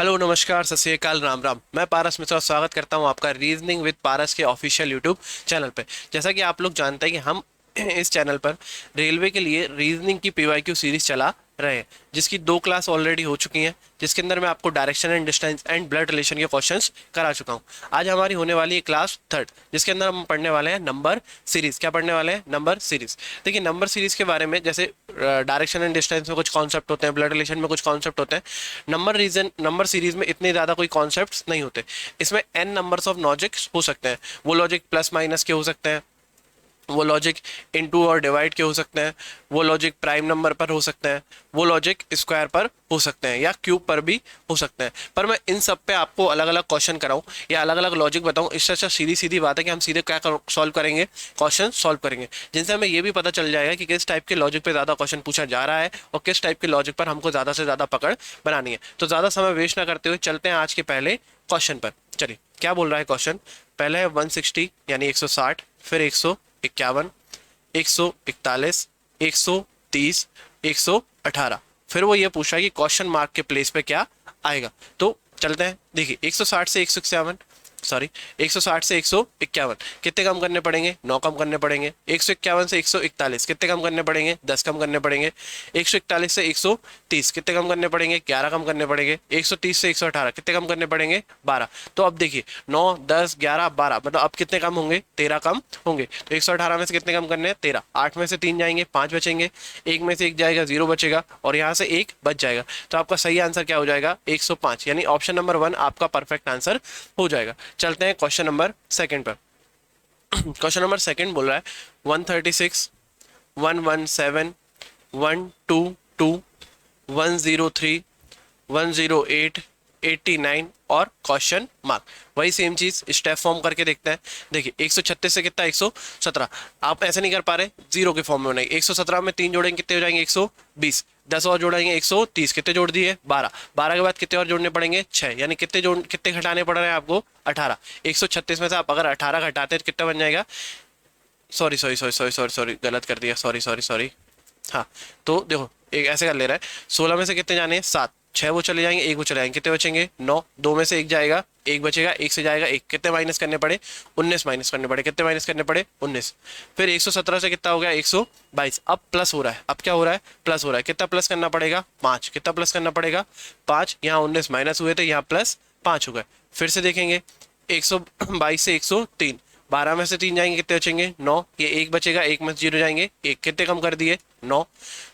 Hello, नमस्कार, सत श्री अकाल, राम राम। मैं पारस मिश्रा स्वागत करता हूं आपका रीजनिंग विद पारस के ऑफिशियल यूट्यूब चैनल पे। जैसा कि आप लोग जानते हैं कि हम इस चैनल पर रेलवे के लिए रीजनिंग की पीवाईक्यू सीरीज चला रहे हैं, जिसकी 2 क्लास ऑलरेडी हो चुकी हैं, जिसके अंदर मैं आपको direction and distance and blood relation के क्वेश्चंस करा चुका हूं। आज हमारी होने वाली है क्लास थर्ड, जिसके अंदर हम पढ़ने वाले हैं नंबर सीरीज। क्या पढ़ने वाले हैं? Number series. देखिए, नंबर सीरीज के बारे में जैसे डायरेक्शन एंड डिस्टेंस में कुछ कॉन्सेप्ट होते हैं, ब्लड रिलेशन में कुछ कॉन्सेप्ट होते हैं। नंबर सीरीज में इतने ज़्यादा कोई कॉन्सेप्ट्स नहीं होते। इसमें एन नंबर्स ऑफ लॉजिक्स हो सकते हैं। वो लॉजिक प्लस माइनस के हो सकते हैं, वो लॉजिक इनटू और डिवाइड के हो सकते हैं, वो लॉजिक प्राइम नंबर पर हो सकते हैं, वो लॉजिक स्क्वायर पर हो सकते हैं या क्यूब पर भी हो सकते हैं। पर मैं इन सब पे आपको अलग अलग क्वेश्चन कराऊं या अलग अलग लॉजिक बताऊं, इससे अच्छा सीधी सीधी बात है कि हम सीधे क्या सॉल्व करेंगे, क्वेश्चन सॉल्व करेंगे, जिनसे हमें ये भी पता चल जाएगा कि किस टाइप के लॉजिक पे ज़्यादा क्वेश्चन पूछा जा रहा है और किस टाइप के लॉजिक पर हमको ज़्यादा से ज़्यादा पकड़ बनानी है। तो ज़्यादा समय वेस्ट ना करते हुए चलते हैं आज के पहले क्वेश्चन पर। चलिए, क्या बोल रहा है क्वेश्चन? पहले है 160 यानी 160, फिर 151, 141, 130, 118। फिर वो ये पूछा कि क्वेश्चन मार्क के प्लेस पे क्या आएगा। तो चलते हैं। देखिए, 160 से 161, सॉरी, 160 से 151 कितने कम करने पड़ेंगे? 9 कम करने पड़ेंगे। 151 से 141 कितने कम करने पड़ेंगे? 10 कम करने पड़ेंगे। 141 से 130 कितने कम करने पड़ेंगे? 11 कम करने पड़ेंगे। 130 से 118 कितने कम करने पड़ेंगे? 12। तो अब देखिए, 9, 10, 11, 12, मतलब अब कितने कम होंगे? 13 कम होंगे। तो 118 में से कितने कम करने हैं? 13। 8 में से 3 जाएंगे, 5 बचेंगे। 1 में से 1 जाएगा, 0 बचेगा, और यहाँ से 1 बच जाएगा। तो आपका सही आंसर क्या हो जाएगा? 105, यानी ऑप्शन नंबर 1 आपका परफेक्ट आंसर हो जाएगा। चलते हैं क्वेश्चन नंबर सेकंड पर। क्वेश्चन नंबर सेकंड बोल रहा है 136, 117, 122, 103, 108, 89 और क्वेश्चन मार्क। वही सेम चीज स्टेप फॉर्म करके देखते हैं। देखिए, 136 से कितना? 117। आप ऐसे नहीं कर पा रहे, जीरो के फॉर्म में बनाइए। 117 में 3 जोड़ेंगे, कितने हो जाएंगे? 120। 10 और जोड़ेंगे, 130। कितने जोड़ दिए? 12। 12 के बाद कितने और जोड़ने पड़ेंगे? 6, यानी कितने घटाने पड़ रहे हैं आपको? 18। 136 में से आप अगर 18 घटाते हैं तो कितना बन जाएगा? Sorry sorry sorry sorry sorry sorry, गलत कर दिया, सॉरी सॉरी सॉरी। हाँ, तो देखो, एक ऐसे कर ले रहा है। 16 में से कितने जाने हैं? 7। 6 वो चले जाएंगे, 1 वो चले जाएंगे, कितने बचेंगे? 9। 2 में से 1 जाएगा, 1 बचेगा। 1 से जाएगा 1, कितने माइनस करने पड़े? 19 माइनस करने पड़े। कितने माइनस करने पड़े? 19। फिर 117 से कितना हो गया? 122। अब प्लस हो रहा है। अब क्या हो रहा है? प्लस हो रहा है। कितना प्लस करना पड़ेगा? 5। कितना प्लस करना पड़ेगा? 5। यहाँ 19 माइनस हुए थे, यहाँ प्लस 5 हो गए। फिर से देखेंगे, 122 से 103। 12 में से 3 जाएंगे, कितने बचेंगे? 9। ये 1 बचेगा, 1 में से 0 जाएंगे, 1। कितने कम कर दिए? 9।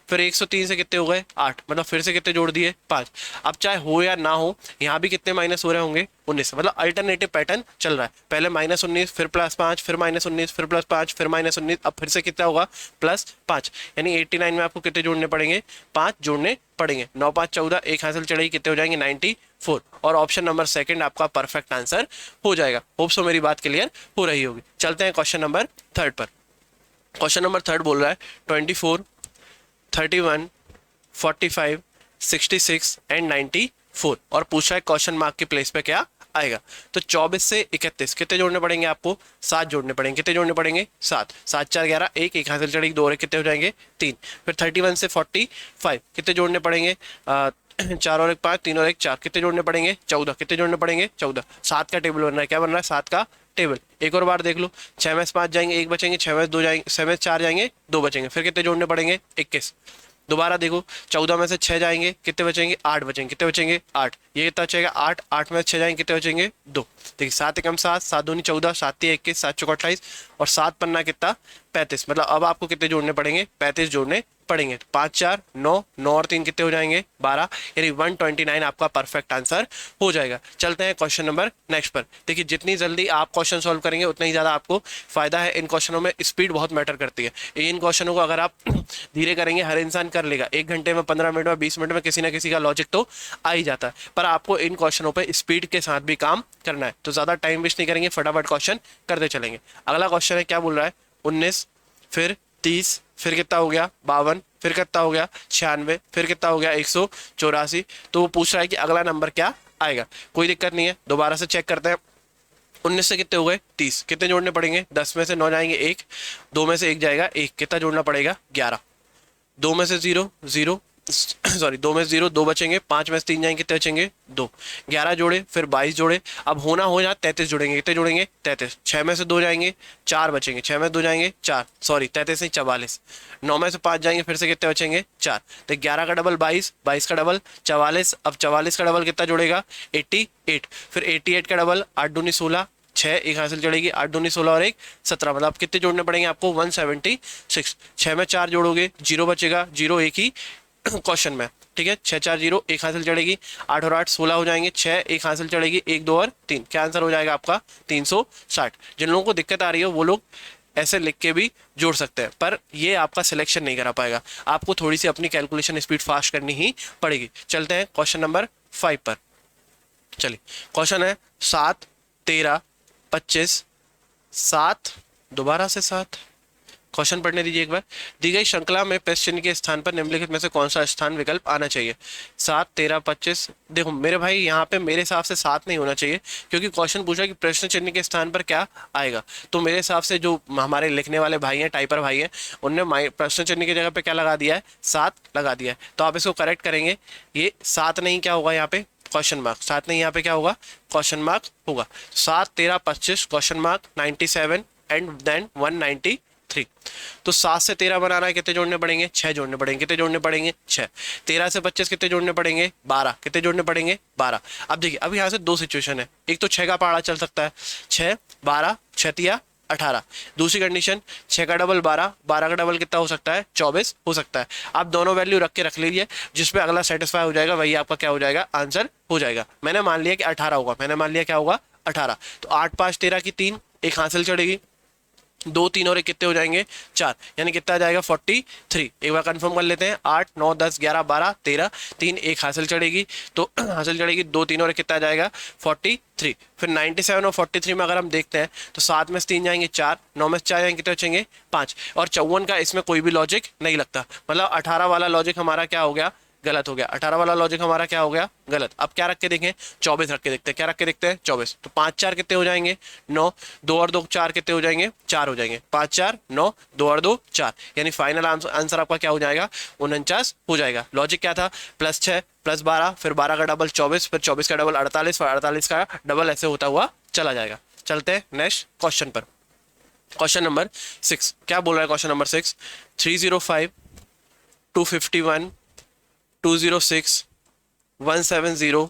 फिर 103 से कितने हो गए? 8। मतलब फिर से कितने जोड़ दिए? 5। अब चाहे हो या ना हो, यहाँ भी कितने माइनस हो रहे होंगे? 19। मतलब अल्टरनेटिव पैटर्न चल रहा है। पहले -19, फिर +5, फिर -19, फिर +5, फिर -19, अब फिर से कितना होगा? +5। यानी 89 में आपको कितने जोड़ने पड़ेंगे? 5 जोड़ने पड़ेंगे। 9, 5, 14, 1 हासिल चढ़ेगी, कितने हो जाएंगे? 94। और ऑप्शन नंबर सेकंड आपका परफेक्ट आंसर हो जाएगा। होप सो मेरी बात क्लियर हो रही होगी। चलते हैं क्वेश्चन नंबर थर्ड पर। क्वेश्चन नंबर थर्ड बोल रहा है 24, 31, 45, 66 एंड 94, और पूछा है क्वेश्चन मार्क के प्लेस पे क्या आएगा। तो 24 से 31 कितने जोड़ने पड़ेंगे आपको? 7 जोड़ने पड़ेंगे। कितने जोड़ने पड़ेंगे? 7। 7, 4, 11, 1, 1 हासिल चढ़ेगी, 2 और 1 कितने हो जाएंगे? 3। फिर 31 से 45 कितने जोड़ने पड़ेंगे? 4 और 1 5, 3 और 1 4, कितने जोड़ने पड़ेंगे? 14। कितने जोड़ने पड़ेंगे? 14। 7 का टेबल बन रहा है। क्या बन रहा है? 7 का टेबल। एक और बार देख लो, 6 में से 5 जाएंगे, 1 बचेंगे। 6 में से 2 जाएंगे, 6 में से 4 जाएंगे, 2 बचेंगे। फिर कितने जोड़ने पड़ेंगे? 21। दोबारा देखो, 14 में से 6 जाएंगे, कितने बचेंगे? 8 बचेंगे। कितने बचेंगे? 8। ये कितना बचेगा? 8। 8 में से 6 जाएंगे, कितने बचेंगे? 2। देखिए, 7 एकम 7, 7 दूनी 14, 7 3 21, 7 चौका 28, और 7 पन्ना कितना? 35। मतलब अब आपको कितने जोड़ने पड़ेंगे? 35 जोड़ने पड़ेंगे। 5, 4, 9, 9 और 3 कितने हो जाएंगे? 12। यानी 129 आपका परफेक्ट आंसर हो जाएगा। चलते हैं क्वेश्चन नंबर नेक्स्ट पर। देखिए, जितनी जल्दी आप क्वेश्चन सॉल्व करेंगे उतना ही ज़्यादा आपको फायदा है। इन क्वेश्चनों में स्पीड बहुत मैटर करती है। इन क्वेश्चनों को अगर आप धीरे करेंगे, हर इंसान कर लेगा। 1 घंटे में, 15 मिनट में, 20 मिनट में किसी ना किसी का लॉजिक तो आ ही जाता है। पर आपको इन क्वेश्चनों पर स्पीड के साथ भी काम करना है। तो ज़्यादा टाइम वेस्ट नहीं करेंगे, फटाफट क्वेश्चन करते चलेंगे। अगला क्वेश्चन है, क्या बोल रहा है? 19, फिर 30, फिर कितना हो गया? 52, फिर कितना हो गया? 96, फिर कितना हो गया? 184। तो वो पूछ रहा है कि अगला नंबर क्या आएगा। कोई दिक्कत नहीं है, दोबारा से चेक करते हैं। 19 से कितने हो गए? 30। कितने जोड़ने पड़ेंगे? 10 में से 9 जाएंगे, 1। 2 में से 1 जाएगा, 1। कितना जोड़ना पड़ेगा? 11। 2 में से 0, 0। सॉरी 2 में से 0, 2 बचेंगे, 5 में से 3 जाएंगे, कितने बचेंगे 2, 11 जोड़े, फिर 22 जोड़े, अब होना हो यहाँ 33 जोड़ेंगे, कितने जोड़ेंगे 33, 6 में से 2 जाएंगे, 4 बचेंगे, 6 में से 2 जाएंगे 4, सॉरी 33 नहीं 44, 9 में से 5 जाएंगे, फिर से कितने बचेंगे 4, तो 11 का डबल 22, 22 का डबल 44, अब 44 का डबल कितना जोड़ेगा 88, फिर 88 का डबल 8 दूनी 16, 6 एक हासिल चढ़ेगी, 8 दूनी 16 और 1 17, मतलब आप कितने जोड़ने पड़ेंगे आपको 176, 6 में 4 जोड़ोगे 0 बचेगा, 0 एक ही क्वेश्चन में, ठीक है, 6 4 0 एक हासिल चढ़ेगी, 8 और 8 16 हो जाएंगे, 6 एक हासिल चढ़ेगी, 1 2 और 3, क्या आंसर हो जाएगा आपका 360। जिन लोगों को दिक्कत आ रही है वो लोग ऐसे लिख के भी जोड़ सकते हैं, पर ये आपका सिलेक्शन नहीं करा पाएगा, आपको थोड़ी सी अपनी कैलकुलेशन स्पीड फास्ट करनी ही पड़ेगी। चलते हैं क्वेश्चन नंबर 5 पर। चलिए क्वेश्चन है 7 13 25 7, दोबारा से 7, क्वेश्चन पढ़ने दीजिए एक बार। दी गई श्रृंखला में प्लस चिन्ह के स्थान पर निम्नलिखित में से कौन सा स्थान विकल्प आना चाहिए। 7 13 25, देखो मेरे भाई यहाँ पे मेरे हिसाब से 7 नहीं होना चाहिए, क्योंकि क्वेश्चन पूछा कि प्रश्न चिन्ह के स्थान पर क्या आएगा, तो मेरे हिसाब से जो हमारे लिखने वाले भाई हैं, टाइपर भाई हैं, उनने प्रश्न चिन्ह की जगह पे क्या लगा दिया है 7 लगा दिया है, तो आप इसको करेक्ट करेंगे, ये 7 नहीं क्या होगा यहाँ पे क्वेश्चन मार्क, 7 नहीं यहाँ पे क्या होगा क्वेश्चन मार्क होगा। 7 13 25 क्वेश्चन मार्क 97 एंड देन 193, तो 7 से 13 बनाना है, कितने जोड़ने पड़ेंगे 6 जोड़ने पड़ेंगे, कितने जोड़ने पड़ेंगे 6, 13 से 25 कितने जोड़ने पड़ेंगे 12, कितने जोड़ने पड़ेंगे 12। अब देखिए अब यहाँ से दो सिचुएशन है, एक तो 6 का पहाड़ा चल सकता है, 6 12 6 तिया 18, दूसरी कंडीशन 6 का डबल 12, 12 का डबल कितना हो सकता है 24 हो सकता है। आप दोनों वैल्यू रख के रख लीजिए, जिसपे अगला सेटिस्फाई हो जाएगा वही आपका क्या हो जाएगा आंसर हो जाएगा। मैंने मान लिया कि 18 होगा, मैंने मान लिया क्या होगा 18, तो 8 5 13 की 3 एक हासिल चढ़ेगी, 2 3 और 1 कितने हो जाएंगे 4, यानी कितना आ जाएगा 43। एक बार कंफर्म कर लेते हैं, 8 9 10 11 12 13, 3 एक हासिल चढ़ेगी, तो हासिल चढ़ेगी 2 3 और 1 कितना आ जाएगा 43। फिर 97 और 43 में अगर हम देखते हैं तो 7 में से 3 जाएंगे 4, 9 में से 4 जाएंगे कितने बचेंगे 5, और 54 का इसमें कोई भी लॉजिक नहीं लगता, मतलब 18 वाला लॉजिक हमारा क्या हो गया गलत हो गया, 18 वाला लॉजिक हमारा क्या हो गया गलत। अब क्या रख के देखें 24 रख के देखते हैं, क्या रख के देखते हैं 24, तो 5 4 कितने हो जाएंगे 9, 2 और 2 4 कितने हो जाएंगे 4 हो जाएंगे, 5 4 9, 2 और 2 4, यानी फाइनल आंसर आपका क्या हो जाएगा 49 हो जाएगा। लॉजिक क्या था +6 +12, फिर 12 का डबल 24, फिर 24 का डबल 48, फिर 48 का डबल, ऐसे होता हुआ चला जाएगा। चलते हैं नेक्स्ट क्वेश्चन पर। क्वेश्चन नंबर 6 क्या बोल रहा है, question number 6 305 251 206 170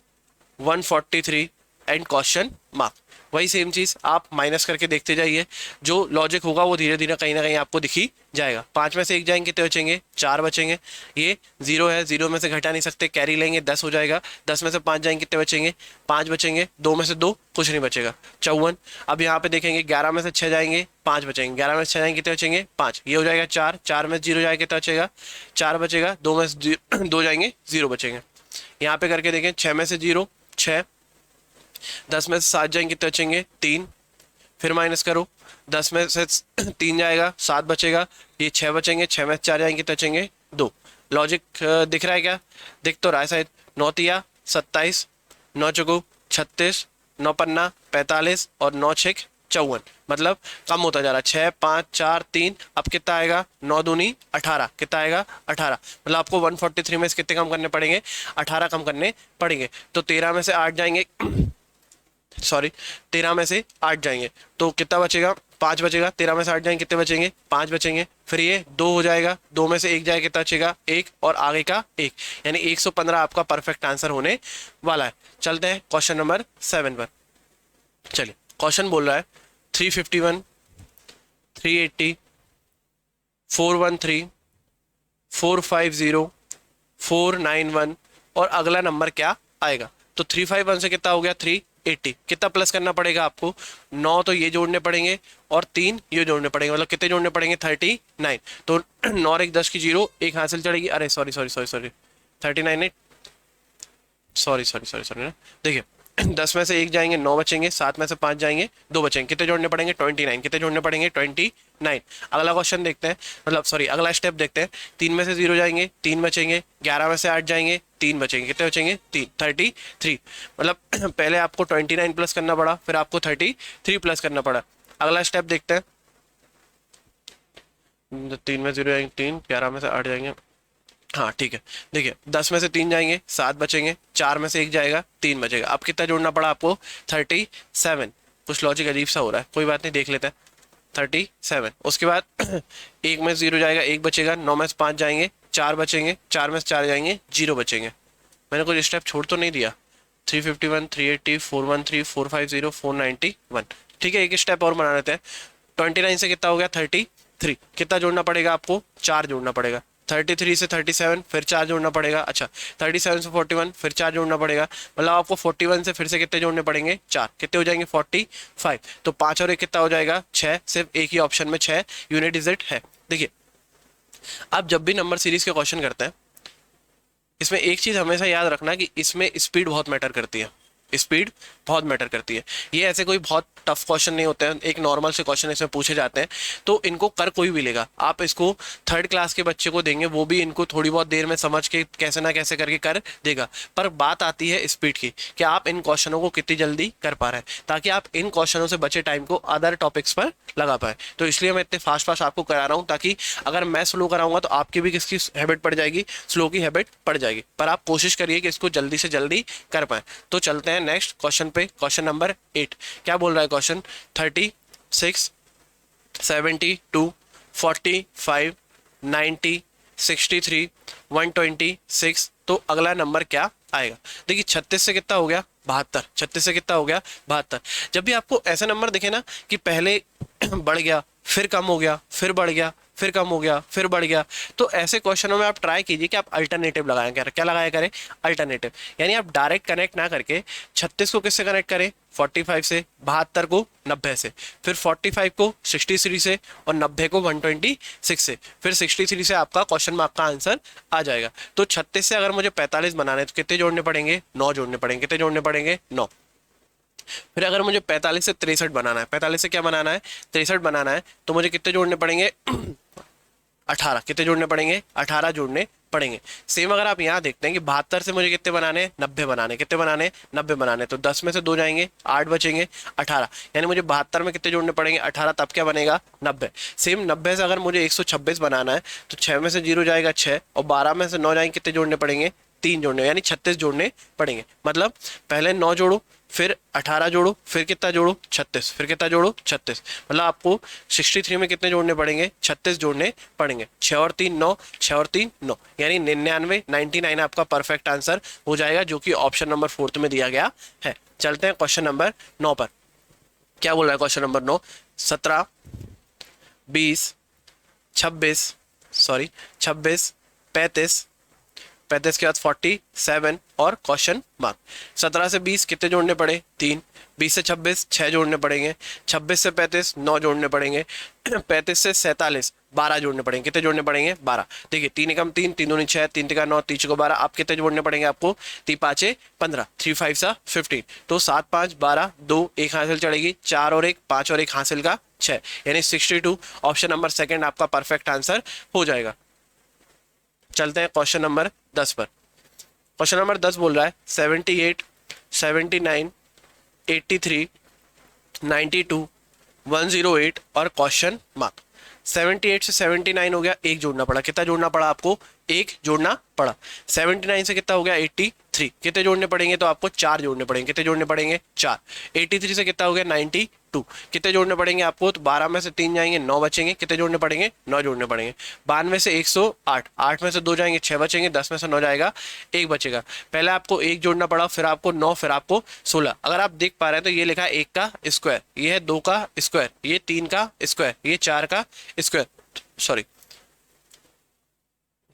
143 and question mark. वही सेम चीज आप माइनस करके देखते जाइए, जो लॉजिक होगा वो धीरे धीरे कहीं ना कहीं आपको दिखी जाएगा। 5 में से 1 जाएंगे कितने बचेंगे 4 बचेंगे, ये 0 है 0 में से घटा नहीं सकते, कैरी लेंगे 10 हो जाएगा, 10 में से 5 जाएंगे कितने बचेंगे 5 बचेंगे, 2 में से 2 कुछ नहीं बचेगा 54। अब यहाँ पे देखेंगे 11 में से 6 जाएंगे 5 बचेंगे, 11 में से 6 जाएंगे कितने बचेंगे 5, ये हो जाएगा 4, 4 में 0 जाएगा कितना बचेगा 4 बचेगा, 2 में से 2 जाएंगे 0 बचेंगे। यहाँ पे करके देखें 6 में से 0 6, 10 में से 7 जाएंगे कितने बचेंगे 3, फिर माइनस करो 10 में से 3 जाएगा 7 बचेगा, ये 6 बचेंगे, 6 में से 4 जाएंगे कितने बचेंगे 2। लॉजिक दिख रहा है क्या, दिख तो रहा है शायद। 9 तिया 27, 9 चौको 36, 9 पन्ना 45 और 9 छेक 54, मतलब कम होता जा रहा है 6 5 4 3, अब कितना आएगा 9 दूनी 18, कितना आएगा 18, मतलब आपको 143 में से कितने कम करने पड़ेंगे 18 कम करने पड़ेंगे। तो 13 में से 8 जाएंगे सॉरी 13 में से 8 जाएंगे तो कितना बचेगा 5 बचेगा, 13 में से 8 जाएंगे कितने बचेंगे 5 बचेंगे, फिर ये 2 हो जाएगा, 2 में से 1 जाएगा कितना बचेगा 1, और आगे का 1, यानी 115 आपका परफेक्ट आंसर होने वाला है। चलते हैं क्वेश्चन नंबर 7 पर। चलिए क्वेश्चन बोल रहा है 351 380 413 450 491 और अगला नंबर क्या आएगा। तो 351 से कितना हो गया 380, कितना प्लस करना पड़ेगा आपको 9 तो ये जोड़ने पड़ेंगे और 3 ये जोड़ने पड़ेंगे, मतलब कितने जोड़ने पड़ेंगे 39। तो 9 और 1 10 की 0, एक हासिल चढ़ेगी, अरे सॉरी 39 नहीं सॉरी देखिए 10 में से 1 जाएंगे 9 बचेंगे, 7 में से 5 जाएंगे 2 बचेंगे, कितने जोड़ने पड़ेंगे 29, कितने जोड़ने पड़ेंगे 29। अगला क्वेश्चन देखते हैं, मतलब सॉरी अगला स्टेप देखते हैं। 3 में से 0 जाएंगे 3 बचेंगे, 11 में से 8 जाएंगे 3 बचेंगे, कितने बचेंगे 3, 33, मतलब पहले आपको 29 प्लस करना पड़ा, फिर आपको 33 प्लस करना पड़ा। अगला स्टेप देखते हैं, 3 में 0 जाएंगे 3, 11 में से 8 जाएंगे हाँ ठीक है। देखिए 10 में से 3 जाएंगे 7 बचेंगे, 4 में से 1 जाएगा 3 बचेगा। अब कितना जोड़ना पड़ा आपको? 37। कुछ लॉजिक अजीब सा हो रहा है, कोई बात नहीं, देख लेते हैं। 37। उसके बाद एक में से 0 जाएगा, 1 बचेगा। 9 में से 5 जाएंगे, 4 बचेंगे। 4 में से 4 जाएंगे, 0 बचेंगे। मैंने कुछ स्टेप छोड़ तो नहीं दिया? 351, 380, 413, 450, 491। ठीक है, एक स्टेप और बना लेते हैं। 29 से कितना हो गया? 33। कितना जोड़ना पड़ेगा आपको? 4 जोड़ना पड़ेगा। 33 से 37 फिर 4 जोड़ना पड़ेगा। अच्छा, 37 से 41 फिर 4 जोड़ना पड़ेगा। मतलब आपको 41 से फिर से कितने जोड़ने पड़ेंगे? 4। कितने हो जाएंगे? 45। तो 5 और 1 कितना हो जाएगा? 6। सिर्फ एक ही ऑप्शन में 6 यूनिट डिजिट है। देखिए, आप जब भी नंबर सीरीज के क्वेश्चन करते हैं, इसमें एक चीज हमेशा याद रखना कि इसमें स्पीड बहुत मैटर करती है। स्पीड बहुत मैटर करती है। ये ऐसे कोई बहुत टफ क्वेश्चन नहीं होते हैं, एक नॉर्मल से क्वेश्चन इसमें पूछे जाते हैं, तो इनको कर कोई भी लेगा। आप इसको 3rd क्लास के बच्चे को देंगे, वो भी इनको थोड़ी बहुत देर में समझ के कैसे ना कैसे करके कर देगा। पर बात आती है स्पीड की, कि आप इन क्वेश्चनों को कितनी जल्दी कर पा रहे हैं, ताकि आप इन क्वेश्चनों से बचे टाइम को अदर टॉपिक्स पर लगा पाए। तो इसलिए मैं इतने फास्ट फास्ट आपको करा रहा हूँ, ताकि अगर मैं स्लो कराऊंगा तो आपकी भी किसकी हैबिट पड़ जाएगी? स्लो की हैबिट पड़ जाएगी। पर आप कोशिश करिए कि इसको जल्दी से जल्दी कर पाए। तो चलते हैं नेक्स्ट क्वेश्चन पे। क्वेश्चन नंबर 8 क्या बोल रहा है क्वेश्चन? 36, 72, 45, 90, 63, 126। तो अगला नंबर क्या आएगा? देखिए 36 से कितना हो गया? 72। 36 से कितना हो गया? 72। जब भी आपको ऐसे नंबर दिखे ना कि पहले बढ़ गया, फिर कम हो गया, फिर बढ़ गया, फिर कम हो गया, फिर बढ़ गया, तो ऐसे क्वेश्चनों में आप ट्राई कीजिए कि आप अल्टरनेटिव लगाएं। क्या लगाया करें? अल्टरनेटिव। यानी आप डायरेक्ट कनेक्ट ना करके 36 को किससे कनेक्ट करें? 45 से, 72 को 90 से, फिर 45 को 63 से, और 90 को 126 से, फिर 63 से आपका क्वेश्चन में आपका आंसर आ जाएगा। तो 36 से अगर मुझे 45 बनाने तो कितने जोड़ने पड़ेंगे? 9 जोड़ने पड़ेंगे। कितने जोड़ने पड़ेंगे? 9। फिर अगर मुझे 45 से 63 बनाना है, 45 से क्या बनाना है? 63 बनाना है, तो मुझे कितने जोड़ने पड़ेंगे? 18। कितने जोड़ने पड़ेंगे? 18 जोड़ने पड़ेंगे। सेम अगर आप यहाँ देखते हैं कि 72 से मुझे कितने बनाने? 90 बनाने। कितने बनाने? 90 बनाने। तो 10 में से 2 जाएंगे, 8 बचेंगे, 18। यानी मुझे 72 में कितने जोड़ने पड़ेंगे? 18। तब क्या बनेगा? 90। सेम 90 से अगर मुझे 126 बनाना है, तो 6 में से 0 जाएगा 6, और 12 में से 9 जाएंगे, कितने जोड़ने पड़ेंगे? 3 जोड़ने, यानी 36 जोड़ने पड़ेंगे। मतलब पहले 9 जोड़ो, फिर 18 जोड़ो, फिर कितना जोड़ो? 36, फिर कितना जोड़ो? 36। मतलब आपको 63 में कितने जोड़ने पड़ेंगे? 36 जोड़ने पड़ेंगे। 6 और 3 9, 6 और 3 9, यानी 99, 99 आपका परफेक्ट आंसर हो जाएगा, जो कि ऑप्शन नंबर 4 में दिया गया है। चलते हैं क्वेश्चन नंबर 9 पर। क्या बोल रहा है क्वेश्चन नंबर 9? 17, 20, 26, 35, 35 के बाद 47 और क्वेश्चन मार्क। 17 से 20 कितने जोड़ने पड़े? 3। 20 से 26 6 जोड़ने पड़ेंगे। 26 से 35 9 जोड़ने पड़ेंगे। 35 से 47 12 जोड़ने पड़ेंगे। कितने जोड़ने पड़ेंगे? 12। देखिए 3 एकम 3, 3 दूनी 6, 3 तिका 9, 3 चौका 12। आप कितने जोड़ने पड़ेंगे आपको? 3 5 15, 3 5 15। तो 7 5 12, 2 1 हासिल चढ़ेगी, 4 और 1 5 और 1 हासिल का 6, यानी 62। ऑप्शन नंबर सेकंड आपका परफेक्ट आंसर हो जाएगा। चलते हैं क्वेश्चन नंबर 10 पर। क्वेश्चन नंबर 10 बोल रहा है 78, 79, 83, 92, 108 और क्वेश्चन मार्क। 78 से 79 हो गया, एक जोड़ना पड़ा। कितना जोड़ना पड़ा आपको? एक जोड़ना पड़ा। 79 से कितना हो गया? 83। कितने जोड़ने पड़ेंगे? तो आपको 4 जोड़ने पड़ेंगे। कितने जोड़ने पड़ेंगे? 4। 83 से कितना हो गया? 92। कितने जोड़ने पड़ेंगे आपको? तो 12 में से 3 जाएंगे, 9 बचेंगे। कितने जोड़ने पड़ेंगे? 9 जोड़ने पड़ेंगे। 92 से 108, 8 में से 2 जाएंगे, 6 बचेंगे। 10 में से 9 जाएगा, 1 बचेगा। पहले आपको 1 जोड़ना पड़ा, फिर आपको 9, फिर आपको 16। अगर आप देख पा रहे हैं तो ये लिखा है 1 का स्क्वायर, ये है 2 का स्क्वायर, ये 3 का स्क्वायर, ये 4 का स्क्वायर, सॉरी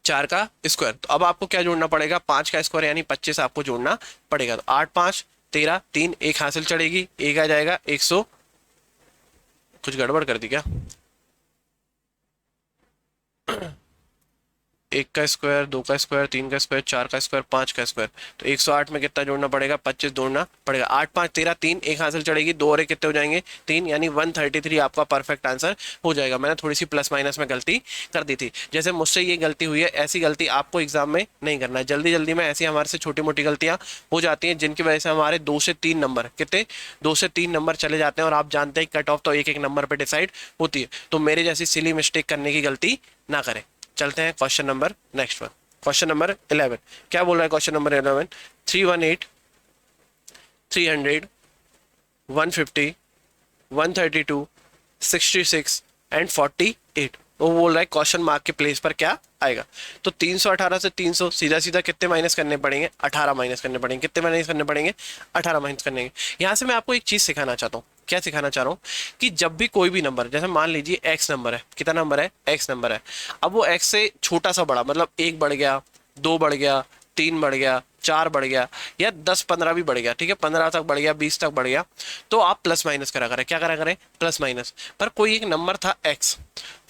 4 का स्क्वायर। तो अब आपको क्या जोड़ना पड़ेगा? 5 का स्क्वायर यानी 25 आपको जोड़ना पड़ेगा। तो 8 5 13, 3 1 हासिल चढ़ेगी, 1 आ जाएगा 100। कुछ गड़बड़ कर दी क्या? 1 का स्क्वायर, 2 का स्क्वायर, 3 का स्क्वायर, 4 का स्क्वायर, 5 का स्क्वायर। तो 108 में कितना जोड़ना पड़ेगा? 25 जोड़ना पड़ेगा। 8 5 13, 3 1 हासिल चढ़ेगी, 2 और 1 कितने हो जाएंगे? 3, यानी 133 आपका परफेक्ट आंसर हो जाएगा। मैंने थोड़ी सी प्लस माइनस में गलती कर दी थी। जैसे मुझसे ये गलती हुई है, ऐसी गलती आपको एग्जाम में नहीं करना है। जल्दी जल्दी में ऐसी हमारे से छोटी मोटी गलतियां हो जाती हैं, जिनकी वजह से हमारे 2 से 3 नंबर, कितने 2 से 3 नंबर चले जाते हैं। और आप जानते हैं कट ऑफ तो एक एक नंबर पर डिसाइड होती है। तो मेरे जैसी सिली मिस्टेक करने की गलती ना करें। चलते हैं क्वेश्चन नंबर नेक्स्ट पर। क्वेश्चन नंबर 11 क्या बोल रहा है? Question number 11, 318, 300, 150, 132, 66 and 48। वो बोल रहा है क्वेश्चन मार्क के प्लेस पर क्या आएगा? तो 318 से 300 सीधा सीधा कितने माइनस करने पड़ेंगे? 18 माइनस करने पड़ेंगे। कितने माइनस करने पड़ेंगे? 18 माइनस करने। यहाँ से मैं आपको एक चीज सिखाना चाहता हूँ। क्या सिखाना चाह रहा हूँ कि जब भी कोई भी नंबर, जैसे मान लीजिए एक्स नंबर है, कितना नंबर है? एक्स नंबर है। अब वो एक्स से छोटा सा बड़ा, मतलब 1 बढ़ गया, 2 बढ़ गया, 3 बढ़ गया, 4 बढ़ गया, या 10-15 भी बढ़ गया, ठीक है, 15 तक बढ़ गया, 20 तक बढ़ गया, तो आप प्लस माइनस करा करें। क्या करा करें? Plus minus. पर कोई एक नंबर था एक्स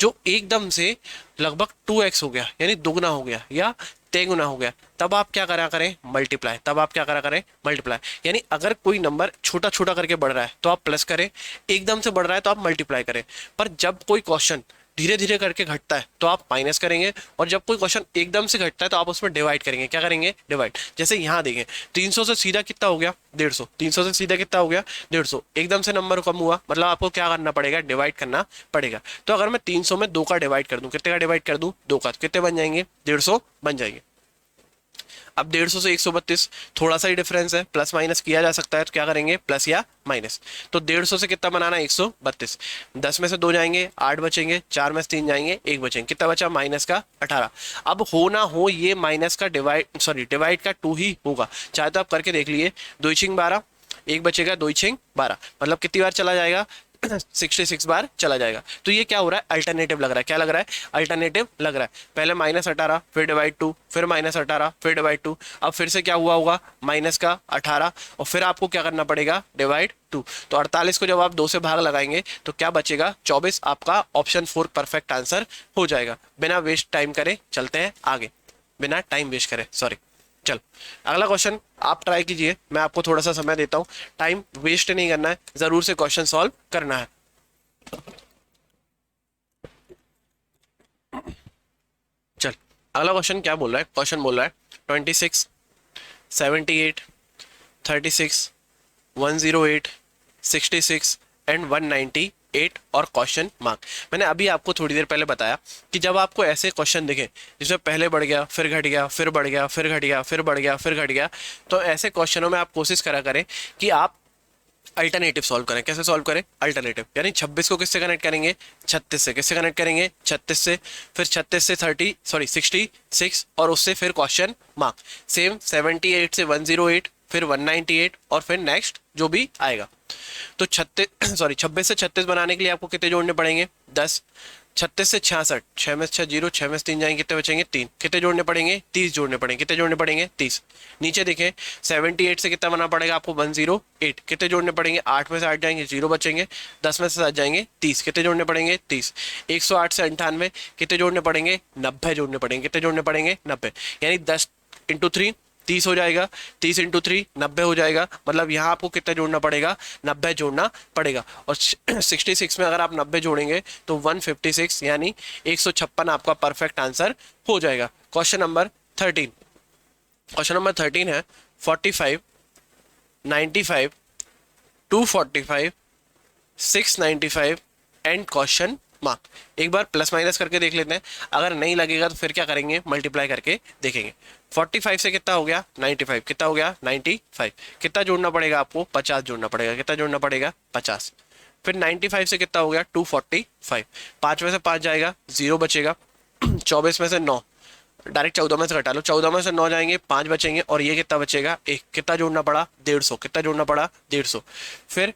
जो एकदम से लगभग 2x हो गया, यानी दुगना हो गया या तेगुना हो गया, तब आप क्या करा करें? मल्टीप्लाई। तब आप क्या करा करें? मल्टीप्लाई। यानी अगर कोई नंबर छोटा छोटा करके बढ़ रहा है तो आप प्लस करें, एकदम से बढ़ रहा है तो आप मल्टीप्लाई करें। पर जब कोई क्वेश्चन धीरे धीरे करके घटता है तो आप माइनस करेंगे, और जब कोई क्वेश्चन एकदम से घटता है तो आप उसमें डिवाइड करेंगे। क्या करेंगे? डिवाइड। जैसे यहाँ देखें, 300 से सीधा कितना हो गया? 150। 300 से सीधा कितना हो गया? 150। एकदम से नंबर कम हुआ, मतलब आपको क्या करना पड़ेगा? डिवाइड करना पड़ेगा। तो अगर मैं 300 में 2 का डिवाइड कर दूं, कितने का डिवाइड कर दूं? 2 का, तो कितने बन जाएंगे? 150 बन जाएंगे। अब 150 से 132 थोड़ा सा ही डिफरेंस है, प्लस माइनस किया जा सकता है, तो क्या करेंगे? प्लस या माइनस। तो 150 से कितना बनाना? 132। 10 में से 2 जाएंगे, 8 बचेंगे, 4 में से 3 जाएंगे, 1 बचेंगे, कितना बचा? माइनस का 18। अब हो ना हो ये माइनस का डिवाइड, सॉरी डिवाइड का 2 ही होगा, चाहे तो आप करके देख लिए। 2 छिंग 12, 1 बचेगा, 2 छिंग 12, मतलब कितनी बार चला जाएगा? 66 बार चला जाएगा। तो ये क्या हो रहा है? अल्टरनेटिव लग रहा है। क्या लग रहा है? अल्टरनेटिव लग रहा है। पहले -18, फिर डिवाइड 2, फिर -18, फिर डिवाइड 2, अब फिर से क्या हुआ होगा? माइनस का 18, और फिर आपको क्या करना पड़ेगा? डिवाइड 2। तो 48 को जब आप 2 से भाग लगाएंगे तो क्या बचेगा? 24। आपका ऑप्शन 4 परफेक्ट आंसर हो जाएगा। बिना वेस्ट टाइम करे चलते हैं आगे, बिना टाइम वेस्ट करे, सॉरी। चल अगला क्वेश्चन आप ट्राई कीजिए, मैं आपको थोड़ा सा समय देता हूं, टाइम वेस्ट नहीं करना है, जरूर से क्वेश्चन सॉल्व करना है। चल अगला क्वेश्चन क्या बोल रहा है? क्वेश्चन बोल रहा है 26, 78, 36, 108, 66 एंड 198 और क्वेश्चन मार्क। मैंने अभी आपको थोड़ी देर पहले बताया कि जब आपको ऐसे क्वेश्चन दिखे जिसमें पहले बढ़ गया, फिर घट गया, फिर बढ़ गया, फिर घट गया, फिर बढ़ गया, फिर घट गया, तो ऐसे क्वेश्चनों में आप कोशिश करा करें कि आप अल्टरनेटिव सॉल्व करें। कैसे सॉल्व करें? अल्टरनेटिव, यानी 26 को किससे कनेक्ट करेंगे? 36 से। किससे कनेक्ट करेंगे? 36 से। फिर 36 से 66 और उससे फिर क्वेश्चन मार्क। सेम 78 से 108, फिर 198 और फिर नेक्स्ट जो भी आएगा। तो 26 से 36 बनाने के लिए आपको कितने जोड़ने पड़ेंगे? 10। 36 से 66, 6 में से 6 जीरो, 6 में से 3 जाएंगे, कितने बचेंगे? 3। कितने जोड़ने पड़ेंगे? 30 जोड़ने पड़ेंगे। कितने जोड़ने पड़ेंगे? 30। नीचे देखें 78 से कितना बना पड़ेगा आपको? 108। कितने जोड़ने पड़ेंगे? 8 में से 8 जाएंगे, 0 बचेंगे, 10 में से 7 जाएंगे, 30। कितने जोड़ने पड़ेंगे? 30। 108 से 98 कितने जोड़ने पड़ेंगे? 90 जोड़ने पड़ेंगे। कितने जोड़ने पड़ेंगे? 90। यानी 10 इंटू 3 30 हो जाएगा, 30 इंटू 3 90 हो जाएगा, मतलब यहाँ आपको कितना जोड़ना पड़ेगा? 90 जोड़ना पड़ेगा। और 66 में अगर आप 90 जोड़ेंगे तो 156 यानी 156 आपका परफेक्ट आंसर हो जाएगा। क्वेश्चन नंबर 13, क्वेश्चन नंबर 13 है 45, 95, 245, 695 एंड क्वेश्चन मार्क। एक बार प्लस माइनस करके देख लेते हैं, अगर नहीं लगेगा तो फिर क्या करेंगे? मल्टीप्लाई करके देखेंगे। 45 से कितना हो गया? 95। कितना हो गया? 95। कितना जोड़ना पड़ेगा आपको? 50 जोड़ना पड़ेगा। कितना जोड़ना पड़ेगा? 50। फिर 95 से कितना हो गया? 245। 5 में से 5 जाएगा, 0 बचेगा, 24 में से 9, डायरेक्ट 14 में से घटा लो, 14 में से 9 जाएंगे, 5 बचेंगे, और ये कितना बचेगा? 1। कितना जोड़ना पड़ा? 150। कितना जोड़ना पड़ा? 150। फिर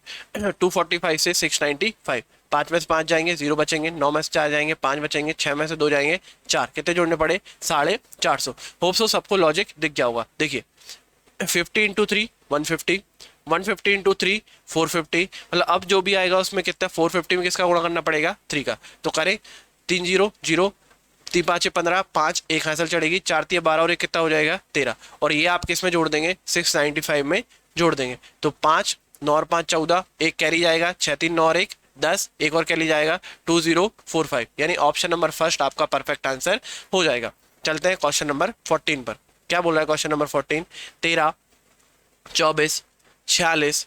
245 से 695, 5 में से 5 जाएंगे, 0 बचेंगे, 9 में से 4 जाएंगे, 5 बचेंगे, 6 में से 2 जाएंगे, 4। कितने जोड़ने पड़े? 450। होप सो सबको लॉजिक दिख गया होगा। देखिए 50 इंटू 3 150, 150 इंटू 3 450, मतलब अब जो भी आएगा उसमें कितना? 450 में किसका गुणा करना पड़ेगा? 3 का। तो करें 3 0 0, 3 5 15, 5 1 हासिल चढ़ेगी, 4 3 12 और 1 कितना हो जाएगा? 13। और ये आप किस में जोड़ देंगे? 695 में जोड़ देंगे। तो 5 9 और 5 14, 1 कैरी जाएगा, 6 3 9 और 1 10, एक और कैरी जाएगा 2045, यानी ऑप्शन नंबर फर्स्ट आपका परफेक्ट आंसर हो जाएगा। चलते हैं क्वेश्चन नंबर 14 पर। क्या बोल रहा है question number 14? 13, 24, 46,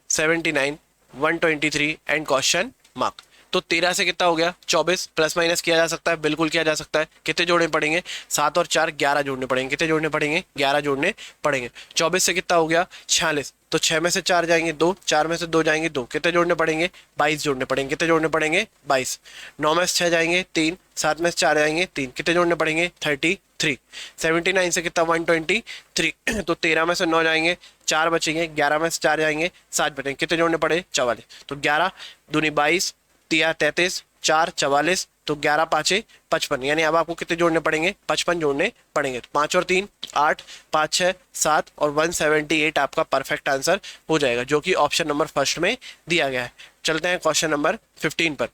79, 123 and question mark. तो 13 से कितना हो गया 24, प्लस माइनस किया जा सकता है, बिल्कुल किया जा सकता है। कितने जोड़ने पड़ेंगे 7 और 4 11 जोड़ने पड़ेंगे। कितने जोड़ने पड़ेंगे 11 जोड़ने पड़ेंगे। 24 से कितना हो गया 46, तो 6 में से 4 जाएंगे 2, 4 में से 2 जाएंगे 2, कितने जोड़ने पड़ेंगे 22 जोड़ने पड़ेंगे। कितने जोड़ने पड़ेंगे 22। 9 में से 6 जाएंगे 3, 7 में से 4 जाएंगे 3, कितने जोड़ने पड़ेंगे 33। 79 से कितना 123, तो 13 में से 9 जाएंगे 4 बचेंगे, 11 में से 4 जाएंगे 7 बचेंगे, कितने जोड़ने पड़े 44। तो 11 दूनी 22, 13 33, 4 44, तो 11 पाँचे 55, यानी अब आपको कितने जोड़ने पड़ेंगे 55 जोड़ने पड़ेंगे। तो 5 और 3 8, 5 6 7 और 178 आपका परफेक्ट आंसर हो जाएगा, जो कि ऑप्शन नंबर फर्स्ट में दिया गया है। चलते हैं क्वेश्चन नंबर 15 पर।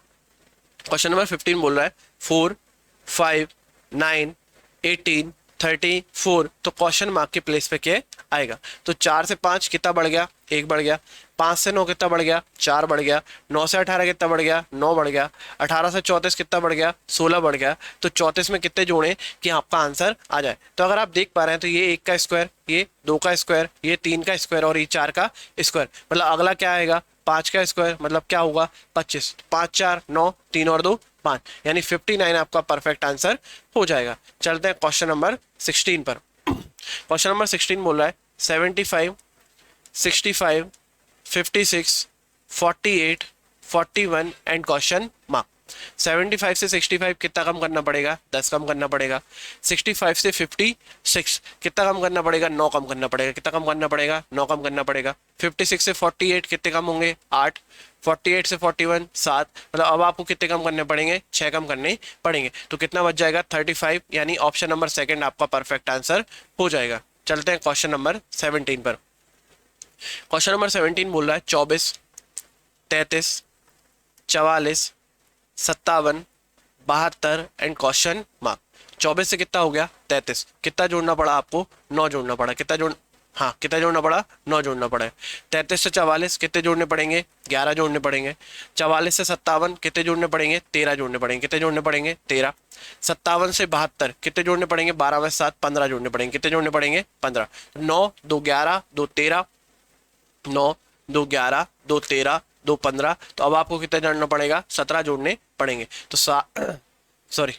क्वेश्चन नंबर 15 बोल रहा है 4 5 9 18 34, तो क्वेश्चन मार्क के प्लेस पे क्या आएगा। तो 4 से 5 कितना बढ़ गया 1 बढ़ गया, 5 से 9 कितना बढ़ गया 4 बढ़ गया, 9 से 18 कितना बढ़ गया 9 बढ़ गया, 18 से 34 कितना बढ़ गया 16 बढ़ गया। तो 34 में कितने जोड़े कि आपका आंसर आ जाए। तो अगर आप देख पा रहे हैं तो ये 1 का स्क्वायर, ये 2 का स्क्वायर, ये 3 का स्क्वायर और ये 4 का स्क्वायर, मतलब अगला क्या आएगा 5 का स्क्वायर, मतलब क्या होगा 25। 5 4 9, 3 और 2 5, यानी 59 आपका परफेक्ट आंसर हो जाएगा। चलते हैं क्वेश्चन नंबर 16 पर। क्वेश्चन नंबर 16 बोल रहा है 75 65 56 48 41 एंड क्वेश्चन मार्क। 75 से 65 कितना कम करना पड़ेगा 10 कम करना पड़ेगा। 65 से 56 कितना कम करना पड़ेगा 9 कम करना पड़ेगा। कितना कम करना पड़ेगा 9 कम करना पड़ेगा। 56 से 48 कितने कम होंगे 8। 48 से 41 7, मतलब अब आपको कितने कम करने पड़ेंगे 6 कम करने पड़ेंगे। तो कितना बच जाएगा 35, यानी ऑप्शन नंबर सेकंड आपका परफेक्ट आंसर हो जाएगा। चलते हैं क्वेश्चन नंबर 17 पर। क्वेश्चन नंबर 17 बोल रहा है 24 33 44 57 72 एंड क्वेश्चन मार्क। 24 से कितना हो गया 33, कितना जोड़ना पड़ा आपको 9 जोड़ना पड़ा। कितना जोड़ना पड़ा 9 जोड़ना पड़ा है। 33 से 44 कितने जोड़ने पड़ेंगे 11 जोड़ने पड़ेंगे। 44 से 57 कितने जोड़ने पड़ेंगे 13 जोड़ने पड़ेंगे। कितने जोड़ने पड़ेंगे 13। 57 से 72 कितने जोड़ने पड़ेंगे 12 में 7 15 जोड़ने पड़ेंगे। कितने जोड़ने पड़ेंगे 15। 9 2 11 2 13, 9 2 11 2 13 2 15, तो अब आपको कितना जोड़ना पड़ेगा 17 जोड़ने पड़ेंगे। तो सॉरी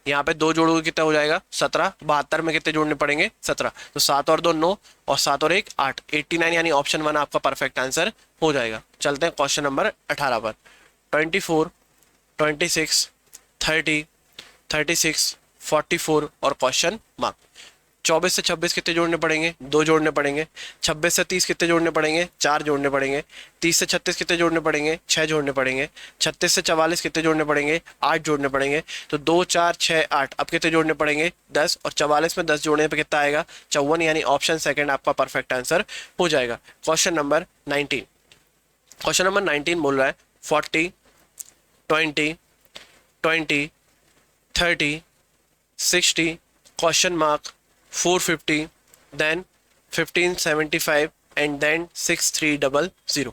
यहाँ पे 2 जोड़ोगे कितना हो जाएगा 17। 72 में कितने जोड़ने पड़ेंगे 17, तो 7 और 2 9 और 7 और 1 8, 89, यानी ऑप्शन 1 आपका परफेक्ट आंसर हो जाएगा। चलते हैं क्वेश्चन नंबर 18 पर। 24 26 30 36 44 और क्वेश्चन मार्क। 24 से 26 कितने जोड़ने पड़ेंगे 2 जोड़ने पड़ेंगे। 26 से 30 कितने जोड़ने पड़ेंगे 4 जोड़ने पड़ेंगे। 30 से 36 कितने जोड़ने पड़ेंगे 6 जोड़ने पड़ेंगे। 36 से 44 कितने जोड़ने पड़ेंगे 8 जोड़ने पड़ेंगे। तो 2 4 6 8, अब कितने जोड़ने पड़ेंगे 10, और 44 में 10 जोड़ने पे कितना आएगा 54, यानी ऑप्शन सेकंड आपका परफेक्ट आंसर हो जाएगा। Question number 19। क्वेश्चन नंबर 19 बोल रहा है 40 20 20 30 60 question mark 450, then 1575 and then 6300।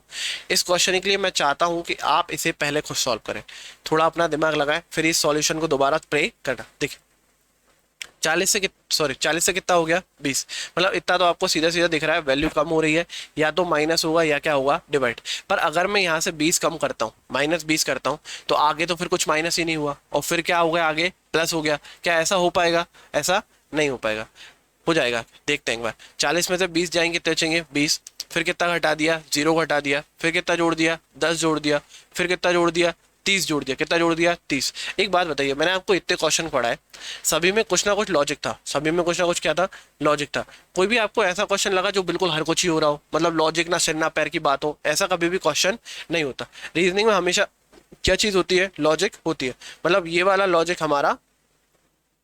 इस क्वेश्चन के लिए मैं चाहता हूं कि आप इसे पहले खुद सॉल्व करें, थोड़ा अपना दिमाग लगाएं, फिर इस सॉल्यूशन को दोबारा प्रे करना। देखिए 40 से कितना हो गया 20, मतलब इतना तो आपको सीधा सीधा दिख रहा है, वैल्यू कम हो रही है, या तो माइनस होगा या क्या होगा डिवाइड। पर अगर मैं यहाँ से 20 कम करता हूँ -20 करता हूँ, तो आगे तो फिर कुछ माइनस ही नहीं हुआ, और फिर क्या हो गया आगे प्लस हो गया। क्या ऐसा हो पाएगा? ऐसा नहीं हो पाएगा। हो जाएगा, देखते हैं एक बार। 40 में से 20 जाएंगे कितने बचेंगे 20, फिर कितना घटा दिया 0 घटा दिया, फिर कितना जोड़ दिया 10 जोड़ दिया, फिर कितना जोड़ दिया 30 जोड़ दिया। कितना जोड़ दिया 30। एक बात बताइए, मैंने आपको इतने क्वेश्चन पढ़ाए, सभी में कुछ ना कुछ लॉजिक था, सभी में कुछ ना कुछ क्या था लॉजिक था। कोई भी आपको ऐसा क्वेश्चन लगा जो बिल्कुल हर कुछ ही हो रहा हो, मतलब लॉजिक ना सिर ना पैर की बात हो, ऐसा कभी भी क्वेश्चन नहीं होता। रीजनिंग में हमेशा क्या चीज होती है? लॉजिक होती है। मतलब ये वाला लॉजिक हमारा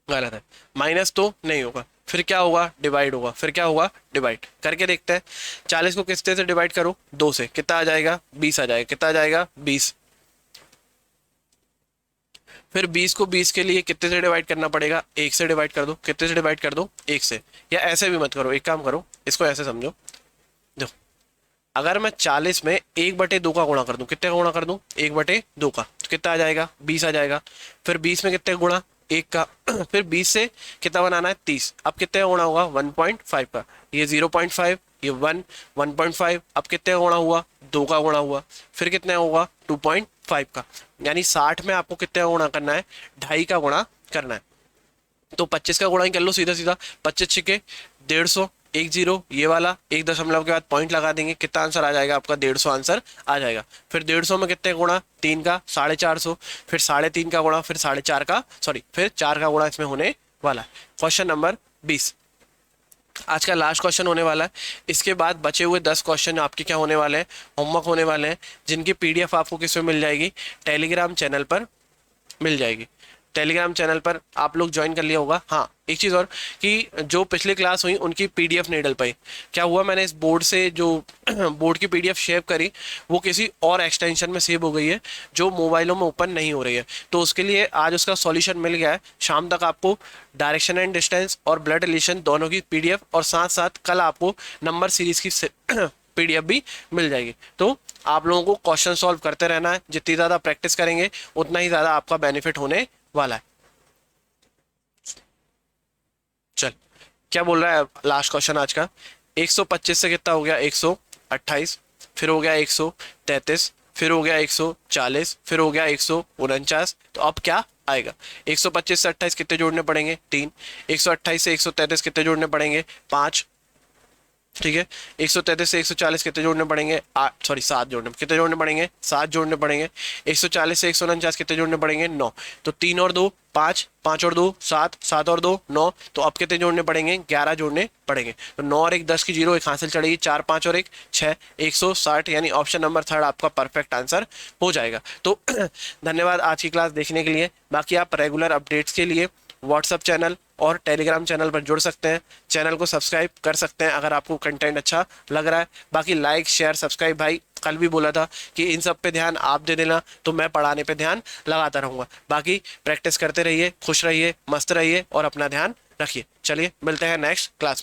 गलत है, माइनस तो नहीं होगा, फिर क्या होगा डिवाइड होगा, फिर क्या होगा डिवाइड करके देखते हैं। 40 को किससे से डिवाइड करो 2 से, कितना आ जाएगा 20 आ जाएगा। कितना आ जाएगा 20। फिर 20 को 20 के लिए कितने से डिवाइड करना पड़ेगा 1 से डिवाइड कर दो। कितने से डिवाइड कर दो 1 से, या ऐसे भी मत करो, एक काम करो, इसको ऐसे समझो। देखो अगर मैं 40 में 1/2 का गुणा कर दूं, कितने का गुणा कर दूं 1/2 का, तो कितना आ जाएगा 20 आ जाएगा। फिर 20 में कितने गुणा 1 का, फिर 20 से कितना बनाना है 30, अब कितने का गुणा होगा 1.5 का, ये 0.5, ये 1 1.5, अब कितने का गुणा हुआ 2 का गुणा हुआ, फिर कितने होगा 5 का, यानी 60 में आपको कितने का गुणा करना है, 2.5 का गुणा करना है। तो 25 का गुणा ही कर लो सीधा सीधा, 25 छिके 150, 10 ये वाला 1 दशमलव के बाद पॉइंट लगा देंगे, कितना आंसर आ जाएगा आपका, 150 आंसर आ जाएगा। फिर 150 में कितने गुणा, 3 का 450, फिर 3.5 का गुणा, फिर 4.5 का फिर 4 का गुणा इसमें होने वाला है। क्वेश्चन नंबर 20 आज का लास्ट क्वेश्चन होने वाला है। इसके बाद बचे हुए 10 क्वेश्चन आपके क्या होने वाले हैं, होमवर्क होने वाले हैं, जिनकी पीडीएफ आपको किस में मिल जाएगी, टेलीग्राम चैनल पर मिल जाएगी। टेलीग्राम चैनल पर आप लोग ज्वाइन कर लिया होगा। हाँ एक चीज़ और कि जो पिछली क्लास हुई उनकी पीडीएफ नहीं डल पाई। क्या हुआ, मैंने इस बोर्ड से जो बोर्ड की पीडीएफ सेव करी वो किसी और एक्सटेंशन में सेव हो गई है जो मोबाइलों में ओपन नहीं हो रही है। तो उसके लिए आज उसका सॉल्यूशन मिल गया है। शाम तक आपको डायरेक्शन एंड डिस्टेंस और ब्लड रिलेशन दोनों की पीडीएफ और साथ साथ कल आपको नंबर सीरीज की पीडीएफ भी मिल जाएगी। तो आप लोगों को क्वेश्चन सॉल्व करते रहना है, जितनी ज़्यादा प्रैक्टिस करेंगे उतना ही ज़्यादा आपका बेनिफिट होने वाला है। चल क्या बोल रहा है लास्ट क्वेश्चन आज का, 125 से कितना हो गया, 128, फिर हो गया 133, फिर हो गया 140, फिर हो गया 149। तो अब क्या आएगा, 125 से 28 कितने जोड़ने पड़ेंगे, 3, 128 से 133 कितने जोड़ने पड़ेंगे, 5, ठीक है, 133 से 140 कितने जोड़ने पड़ेंगे, 7 जोड़ने, कितने जोड़ने पड़ेंगे, 7 जोड़ने पड़ेंगे। 140 से 149 कितने जोड़ने पड़ेंगे, 9। तो 3 और 2 5, 5 और 2 7, 7 और 2 9। तो अब कितने जोड़ने पड़ेंगे, 11 जोड़ने पड़ेंगे। तो 9 और 1 10 की 0 एक हासिल चढ़ेगी, 4 5 और 1 6, 160, यानी ऑप्शन नंबर 3 आपका परफेक्ट आंसर हो जाएगा। तो धन्यवाद आज की क्लास देखने के लिए। बाकी आप रेगुलर अपडेट्स के लिए व्हाट्सअप चैनल और टेलीग्राम चैनल पर जुड़ सकते हैं, चैनल को सब्सक्राइब कर सकते हैं अगर आपको कंटेंट अच्छा लग रहा है। बाकी लाइक शेयर सब्सक्राइब, भाई कल भी बोला था कि इन सब पे ध्यान आप दे देना तो मैं पढ़ाने पे ध्यान लगाता रहूँगा। बाकी प्रैक्टिस करते रहिए, खुश रहिए, मस्त रहिए और अपना ध्यान रखिए। चलिए मिलते हैं नेक्स्ट क्लास में।